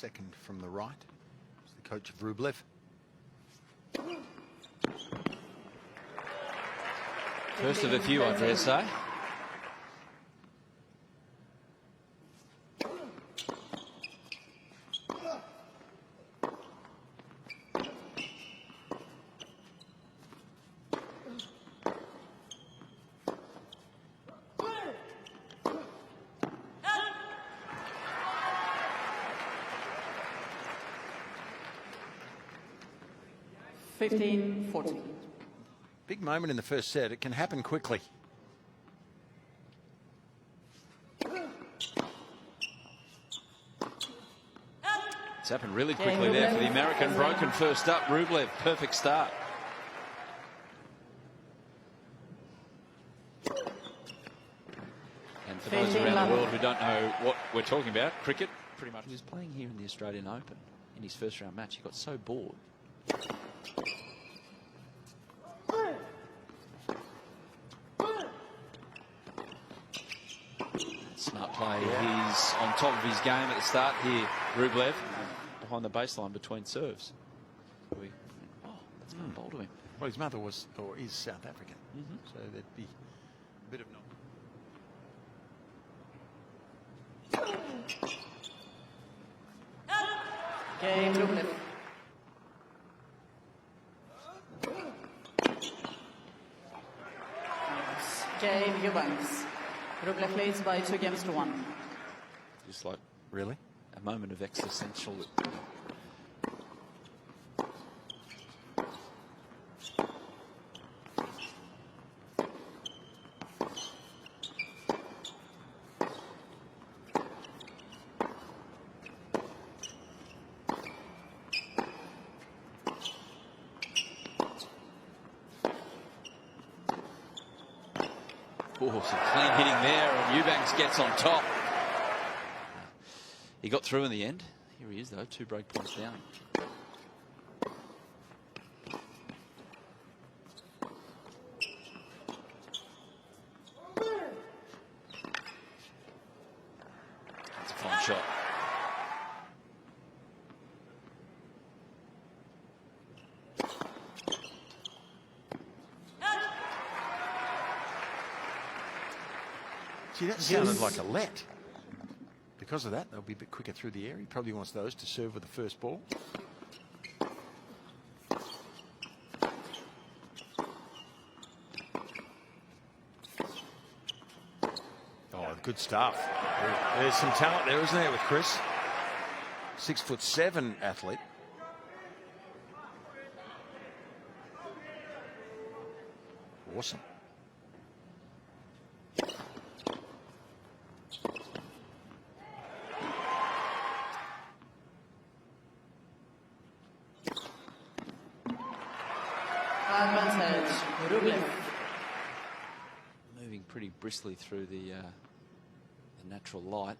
second from the right. He's the coach of Rublev. First of a few, I dare say. Big moment in the first set. It can happen quickly. It's happened really quickly there for the American. Broken first up. Rublev, perfect start. And for those around the world who don't know what we're talking about, cricket, pretty much. He was playing here in the Australian Open. In his first round match, he got so bored. Smart play. Yeah. He's on top of his game at the start here. Rublev behind the baseline between serves. Oh, that's been bold of him. Well, his mother was, or is, South African. So there'd be a bit of Cain, Rublev. Andrey Eubanks. Rublev leads by 2-1. Just like really a moment of existential. Oh, some clean hitting there, and Eubanks gets on top. He got through in the end. Here he is, though, 2 break points down. That's a fine shot. See, that sounded like a let. Because of that, they'll be a bit quicker through the air. He probably wants those to serve with the first ball. Oh, good stuff. There's some talent there, isn't there, with Chris? 6'7" athlete. Awesome. Moving pretty briskly through the natural light.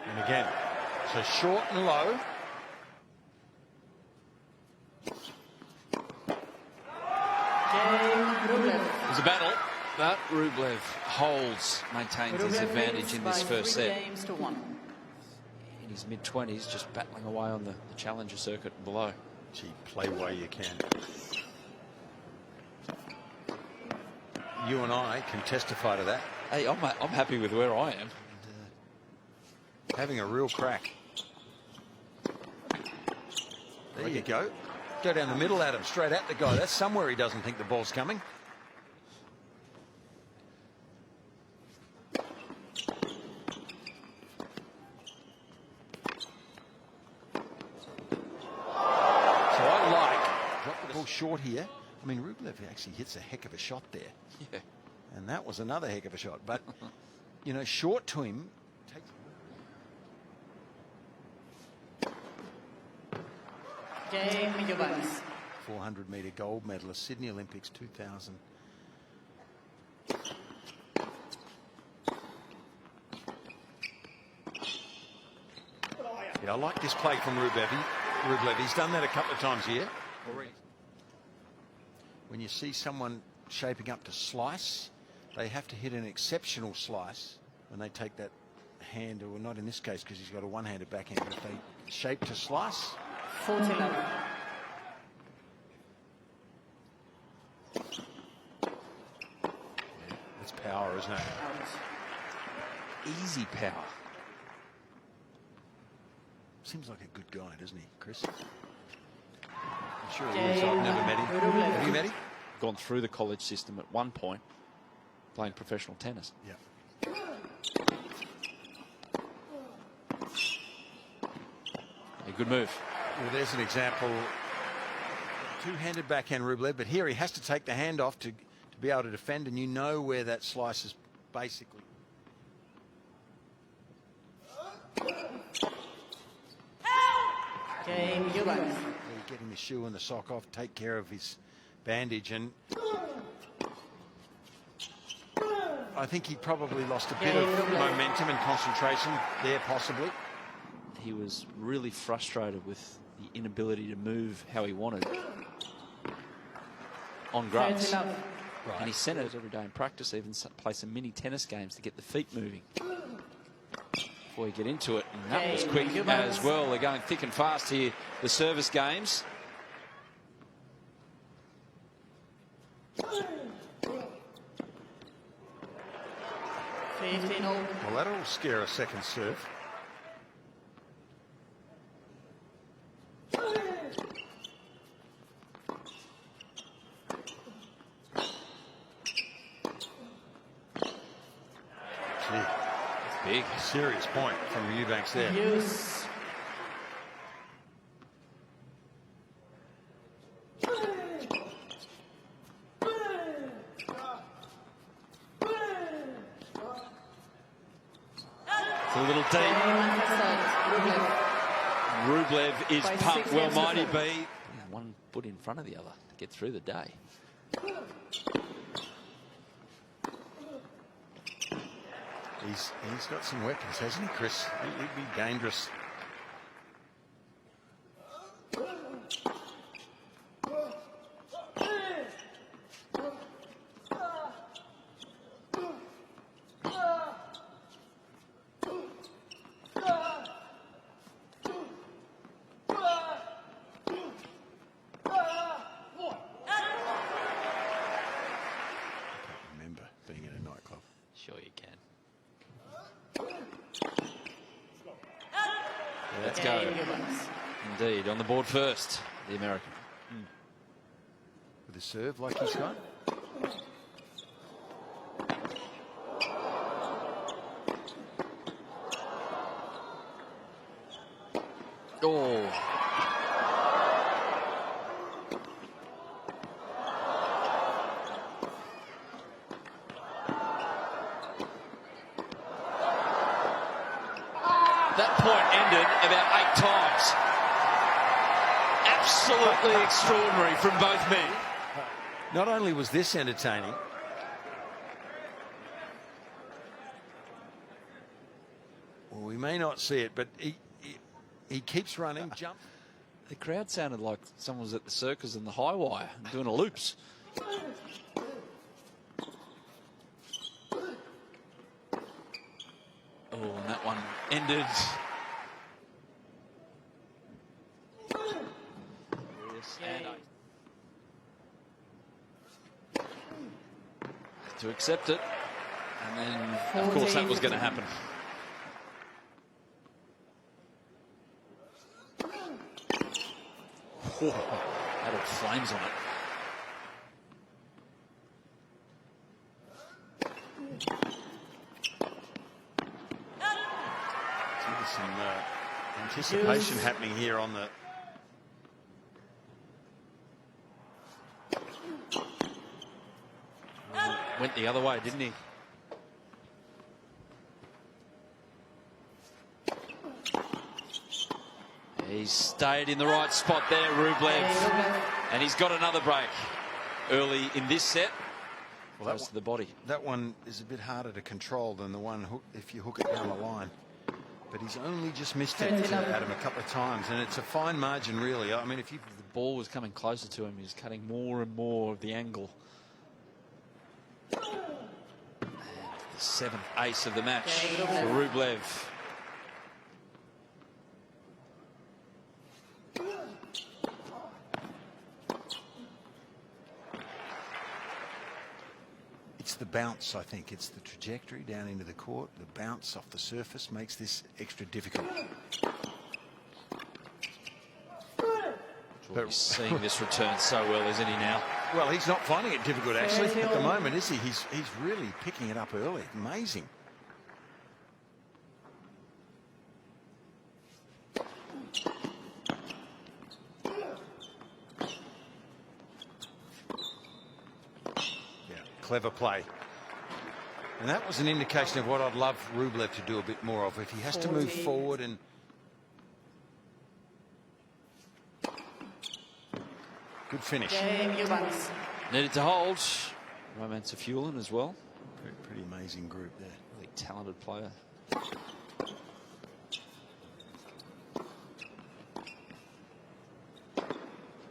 And again, so short and low. There's a battle, but Rublev holds, maintains his advantage in this first set. In his mid-20s, just battling away on the challenger circuit below. Gee, play while you can. You and I can testify to that. Hey, I'm happy with where I am. Having a real crack. There you go. Go down the middle at him, straight at the guy. That's somewhere he doesn't think the ball's coming. So I like, drop the ball short here. I mean, Rublev actually hits a heck of a shot there. Yeah. And that was another heck of a shot. But, you know, short to him. Cain, Eubanks. 400-meter gold medalist, Sydney Olympics 2000. Yeah, I like this play from Rublev. He's done that a couple of times here already. When you see someone shaping up to slice, they have to hit an exceptional slice when they take that hand, or not in this case because he's got a one-handed backhand, but if they shape to slice. 40 love. It's power, isn't it? Easy power. Seems like a good guy, doesn't he, Chris? I'm sure he is. I've never met him. Have you met him? Gone through the college system at one point, playing professional tennis. Yeah. A good move. Well, there's an example. Two-handed backhand Rublev, but here he has to take the hand off to be able to defend, and you know where that slice is basically. Cain, Eubanks. Getting the shoe and the sock off, take care of his bandage, and I think he probably lost a bit of momentum and concentration there, possibly. He was really frustrated with the inability to move how he wanted on grass. Right. And he sent it every day in practice, even play some mini tennis games to get the feet moving before you get into it. And that was quick as well. They're going thick and fast here, the service games. Well, that'll scare a second serve. Big. Serious point from Eubanks there. Use. It's a little deep. Rublev is pumped. Well, might he be? Yeah, one foot in front of the other to get through the day. He's got some weapons, hasn't he, Chris? He'd be dangerous. Sure you can. Let's go. Indeed, on the board first, the American. With a serve like he's got. Oh. That point ended about 8 times. Absolutely extraordinary from both men. Not only was this entertaining, well, we may not see it, but he keeps running, jump. The crowd sounded like someone was at the circus and the high wire doing a loops. Oh, and that one ended. To accept it, and then of course that was going to happen. That had flames on it. There's some anticipation happening here on the. Went the other way, didn't he? He's stayed in the right spot there, Rublev. And he's got another break early in this set. Well, close to the body. That one is a bit harder to control than the one if you hook it down the line. but he's only just missed it, Adam, a couple of times, and it's a fine margin, really. I mean, if the ball was coming closer to him, he's cutting more and more of the angle. And the 7th ace of the match for Rublev. It's the bounce, I think. It's the trajectory down into the court. The bounce off the surface makes this extra difficult. But he's seeing this return so well, isn't he, now? Well, he's not finding it difficult, actually, at the moment, is he? He's really picking it up early. Amazing. Clever play. And that was an indication of what I'd love Rublev to do a bit more of. If he has to move forward and... Good finish. Needed to hold. Romance of Fueling as well. Pretty amazing group there. Really talented player.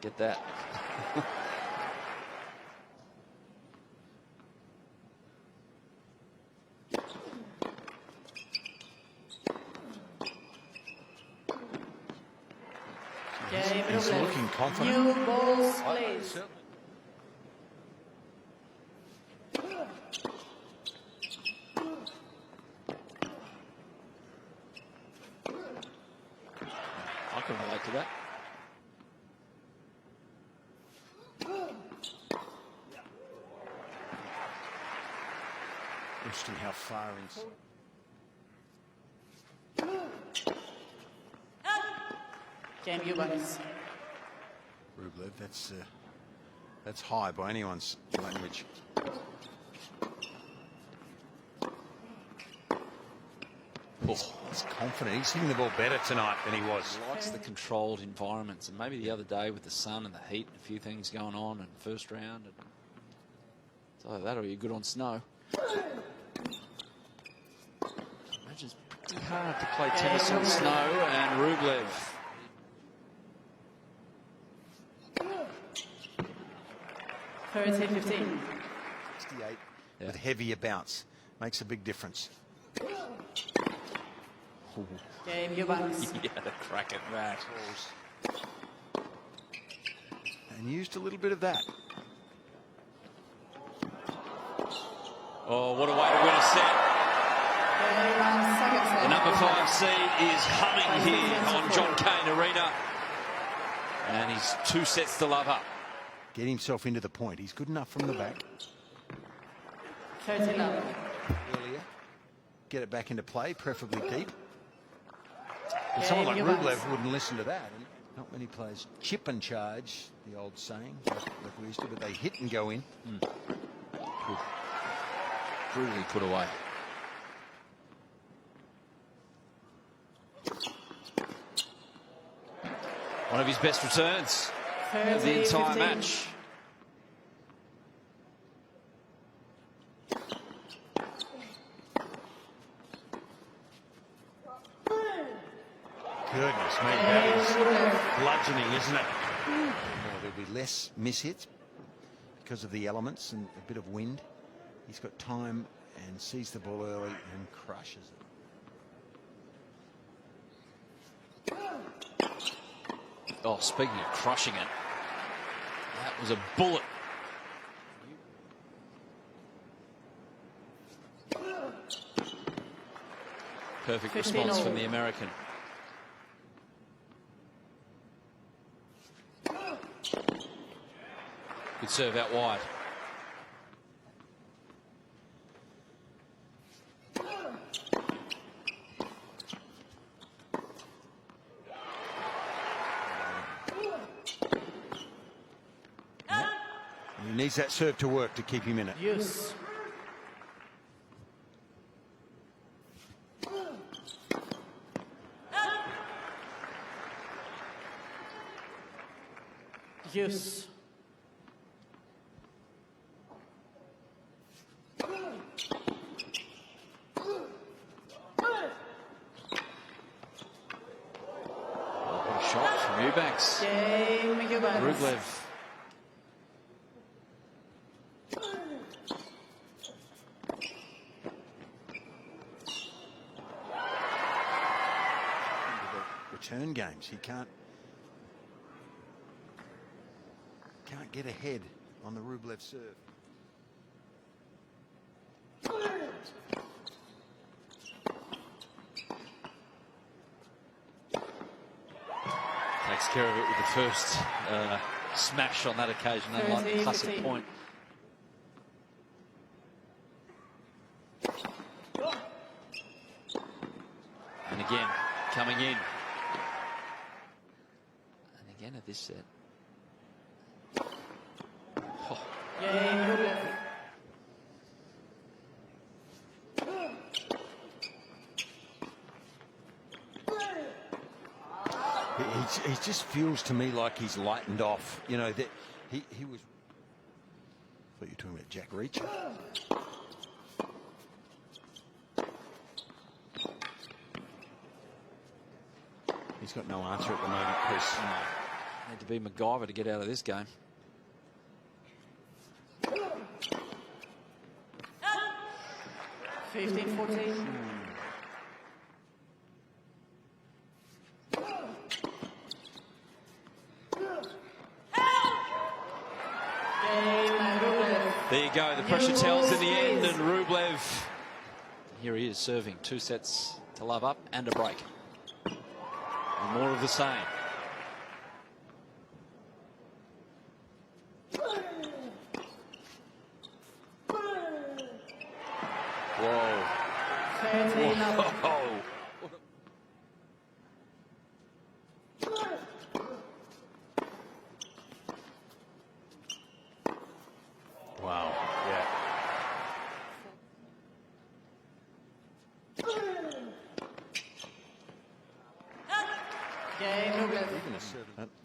Get that. He's looking confident. New balls, please. I can relate to that. Interesting how far in. Cain Eubanks. Rublev, that's high by anyone's language. Oh, he's confident. He's hitting the ball better tonight than he was. He likes the controlled environments, and maybe the other day with the sun and the heat, a few things going on in the first round. And so that'll be good on snow. Imagine it's pretty hard to play tennis on snow, and Rublev. 30-15. 68 with heavier bounce. Makes a big difference. Cain Eubanks. He had a crack at that. And used a little bit of that. Oh, what a way to win a set. The number 5 seed is humming here on John Cain Arena. And he's 2 sets to love up. Get himself into the point. He's good enough from the back. 30-11. Earlier. Get it back into play, preferably deep. But someone like Rublev wouldn't listen to that. And not many players chip and charge, the old saying, like we used to, but they hit and go in. Brutally put away. One of his best returns of the entire match. Goodness me, that is bludgeoning, isn't it? Well, there'll be less mishits because of the elements and a bit of wind. He's got time and sees the ball early and crushes it. Oh, speaking of crushing it, that was a bullet. Perfect response from the American. Good serve out wide. He needs that serve to work to keep him in it. Use. Use. Eubanks. Cain, Eubanks. Rublev. Return games, he can't get ahead on the Rublev serve. Takes care of it with the first smash on that occasion, unlike the classic point. And again, coming in. And again at this set. Oh. He just feels to me like he's lightened off. You know, that he was. I thought you were talking about Jack Reacher. He's got no answer at the moment, Chris. Need to be MacGyver to get out of this game. (15-14). There you go, the pressure tells in the end, and Rublev, here he is serving 2 sets to love up and a break. And more of the same. Whoa. Whoa. Wow. Yeah.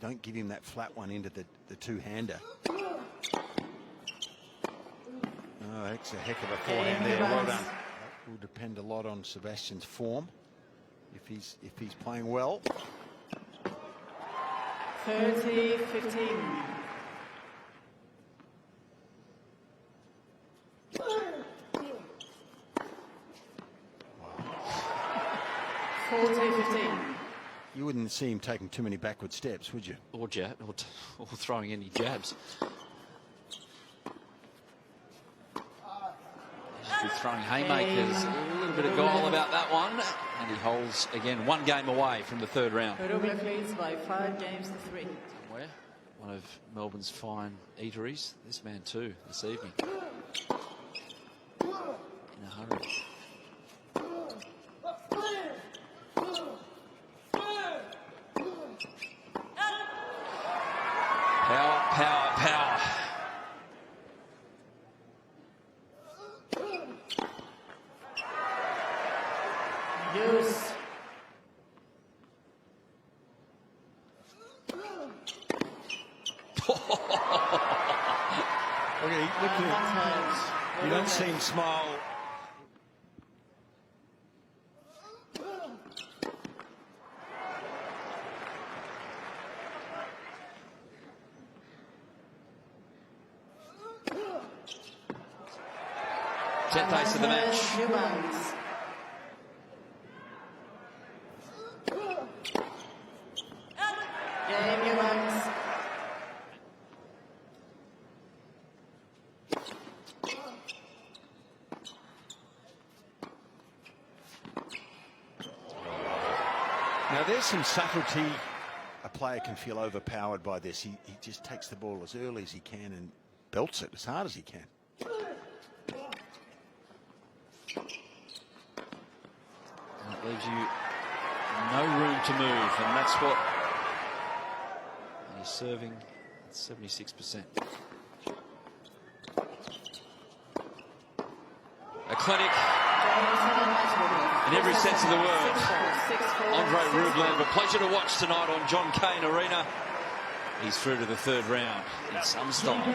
Don't give him that flat one into the two-hander. Oh, that's a heck of a forehand there. Well done. That will depend a lot on Sebastian's form. If he's playing well. 30-15. You wouldn't see him taking too many backward steps, would you? Or throwing any jabs. Just be throwing haymakers. A little bit of goal about that one. And he holds, again, 1 game away from the 3rd round. Rublev leads by 5 games to 3. Somewhere, one of Melbourne's fine eateries. This man too, this evening. In a hurry. Power, power, power. Use. Okay, look at it. You don't see him smile. Tenth ace of the match. Now there's some subtlety. A player can feel overpowered by this. He just takes the ball as early as he can and belts it as hard as he can. And it leaves you no room to move, and that's what he's serving at 76%. A clinic in every sense of the word. Andrey Rublev, a pleasure to watch tonight on Cain Arena. He's through to the 3rd round in some style.